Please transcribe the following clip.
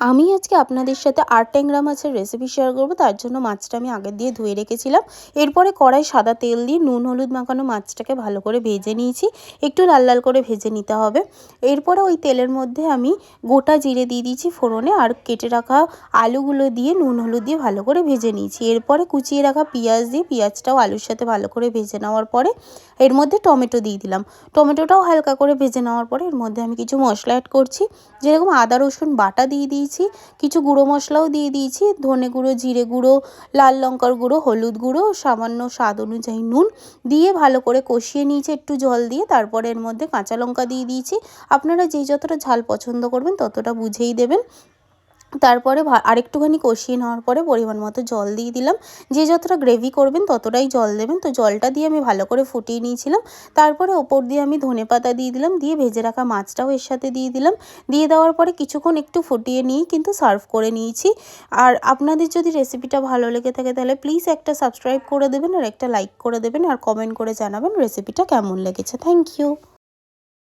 আমি আজকে আপনাদের সাথে আর ট্যাংরা মাছের রেসিপি শেয়ার করব। তার জন্য মাছটা আমি আগের দিয়ে ধুয়ে রেখেছিলাম। এরপরে কড়াই সাদা তেল দিয়ে নুন হলুদ মাখানো মাছটাকে ভালো করে ভেজে নিয়েছি। একটু লাল লাল করে ভেজে নিতে হবে। এরপরে ওই তেলের মধ্যে আমি গোটা জিরে দিয়ে দিয়েছি ফোড়নে, আর কেটে রাখা আলুগুলো দিয়ে নুন হলুদ দিয়ে ভালো করে ভেজে নিয়েছি। এরপরে কুচিয়ে রাখা পেঁয়াজ দিয়ে পেঁয়াজটাও আলুর সাথে ভালো করে ভেজে নেওয়ার পরে এর মধ্যে টমেটো দিয়ে দিলাম। টমেটোটাও হালকা করে ভেজে নেওয়ার পরে এর মধ্যে আমি কিছু মশলা অ্যাড করছি, যেরকম আদা রসুন বাটা দিয়ে দিয়েছি, কিছু গুঁড়ো মশলাও দিয়ে দিয়েছি, ধনে গুঁড়ো, জিরে গুঁড়ো, লাল লঙ্কার গুঁড়ো, হলুদ গুঁড়ো, সামান্য স্বাদ অনুযায়ী নুন দিয়ে ভালো করে কষিয়ে নিয়েছি একটু জল দিয়ে। তারপরে এর মধ্যে কাঁচা লঙ্কা দিয়ে দিয়েছি। আপনারা যেই যতটা ঝাল পছন্দ করবেন ততটা বুঝেই দেবেন। তারপরে আরেকটুখানি কষিয়ে নেওয়ার পরে পরিমাণ মতো জল দিয়ে দিলাম। যে যতটা গ্রেভি করবেন ততটাই জল দেবেন। তো জলটা দিয়ে আমি ভালো করে ফুটিয়ে নিয়েছিলাম। তারপরে ওপর দিয়ে আমি ধনেপাতা দিয়ে দিলাম, দিয়ে ভেজে রাখা মাছটাও এর সাথে দিয়ে দিলাম। দিয়ে দেওয়ার পরে কিছুক্ষণ একটু ফুটিয়ে নিয়েই কিন্তু সার্ভ করে নিয়েছি। আর আপনাদের যদি রেসিপিটা ভালো লেগে থাকে তাহলে প্লিজ একটা সাবস্ক্রাইব করে দেবেন, আর একটা লাইক করে দেবেন, আর কমেন্ট করে জানাবেন রেসিপিটা কেমন লেগেছে। Thank you.